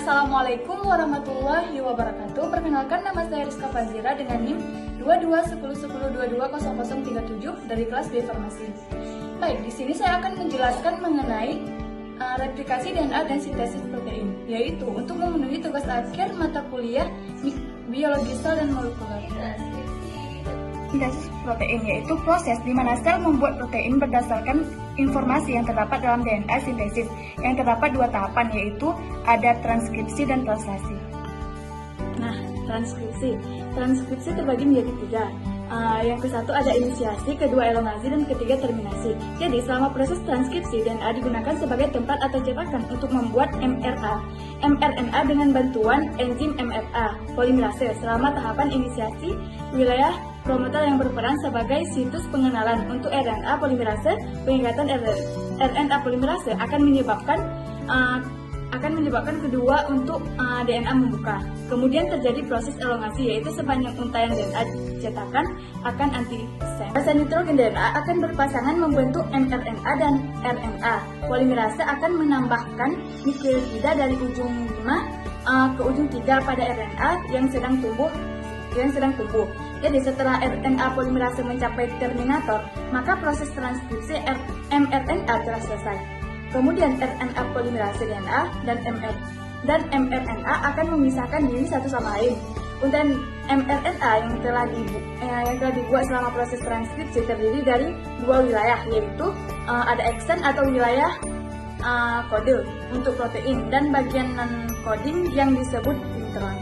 Assalamualaikum warahmatullahi wabarakatuh. Perkenalkan, nama saya Rizka Fazira dengan NIM 221010220037 dari kelas B Farmasi. Baik, di sini saya akan menjelaskan mengenai replikasi DNA dan sintesis protein, yaitu untuk memenuhi tugas akhir mata kuliah biologi sel dan molekuler. Sintesis protein yaitu proses di mana sel membuat protein berdasarkan informasi yang terdapat dalam DNA sintesis, yang terdapat dua tahapan, yaitu ada transkripsi dan translasi. Nah, transkripsi terbagi menjadi tiga. Yang ke satu ada inisiasi, kedua elongasi, dan ketiga terminasi. Jadi selama proses transkripsi, DNA digunakan sebagai tempat atau cetakan untuk membuat mRNA dengan bantuan enzim mRNA polimerase. Selama tahapan inisiasi, wilayah promoter yang berperan sebagai situs pengenalan untuk RNA polimerase, pengikatan RNA polimerase akan menyebabkan kedua untuk DNA membuka. Kemudian terjadi proses elongasi, yaitu sepanjang untayan DNA cetakan akan antisen. Basa nitrogen DNA akan berpasangan membentuk mRNA dan RNA. Polimerase akan menambahkan nukleotida dari ujung 5 ke ujung 3 pada RNA yang sedang tumbuh. Jadi setelah RNA polimerase mencapai terminator, maka proses transkripsi mRNA telah selesai. Kemudian RNA polimerase DNA dan mRNA akan memisahkan diri satu sama lain. Untayan mRNA yang telah dibuat selama proses transkripsi terdiri dari dua wilayah, yaitu ada eksen atau wilayah kode untuk protein dan bagian non-coding yang disebut intron.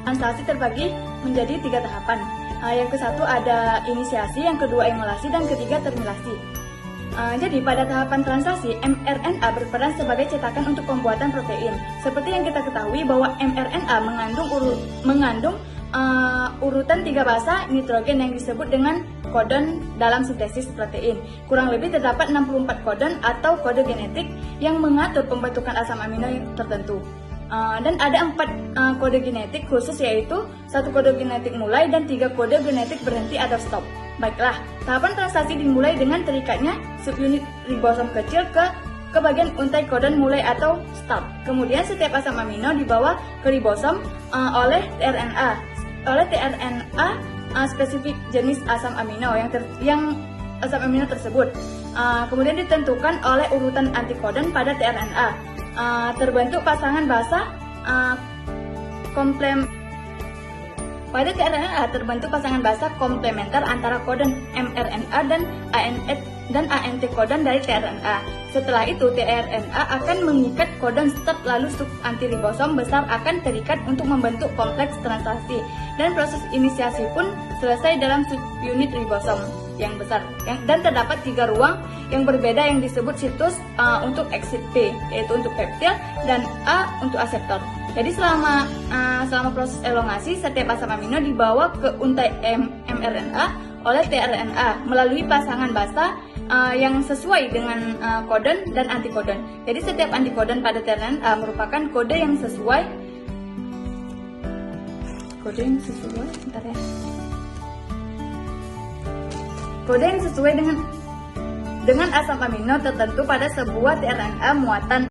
Translasi terbagi menjadi tiga tahapan. Yang ke satu ada inisiasi, yang kedua emulasi, dan ketiga terminasi. Jadi pada tahapan translasi, mRNA berperan sebagai cetakan untuk pembuatan protein. Seperti yang kita ketahui bahwa mRNA mengandung urutan 3 basa nitrogen yang disebut dengan kodon dalam sintesis protein. Kurang lebih terdapat 64 kodon atau kode genetik yang mengatur pembentukan asam amino tertentu. Dan ada 4 kode genetik khusus, yaitu 1 kode genetik mulai dan 3 kode genetik berhenti atau stop. Baiklah, tahapan translasi dimulai dengan terikatnya subunit ribosom kecil ke bagian untai kodon mulai atau stop. Kemudian setiap asam amino dibawa ke ribosom oleh tRNA spesifik jenis asam amino yang asam amino tersebut. Kemudian ditentukan oleh urutan antikodon pada tRNA. Terbentuk pasangan basa pada tRNA terbentuk pasangan basa komplementer antara kodon mRNA dan ANT kodon dari tRNA. Setelah itu tRNA akan mengikat kodon start, lalu sub antiribosom besar akan terikat untuk membentuk kompleks translasi, dan proses inisiasi pun selesai dalam subunit ribosom yang besar, dan terdapat 3 ruang yang berbeda yang disebut situs untuk exit P, yaitu untuk peptil, dan A untuk aseptor. Jadi selama proses elongasi, setiap asam amino dibawa ke untai mRNA oleh tRNA melalui pasangan basa yang sesuai dengan kodon dan antikodon. Jadi setiap antikodon pada tRNA merupakan kode yang sesuai dengan asam amino tertentu pada sebuah tRNA muatan.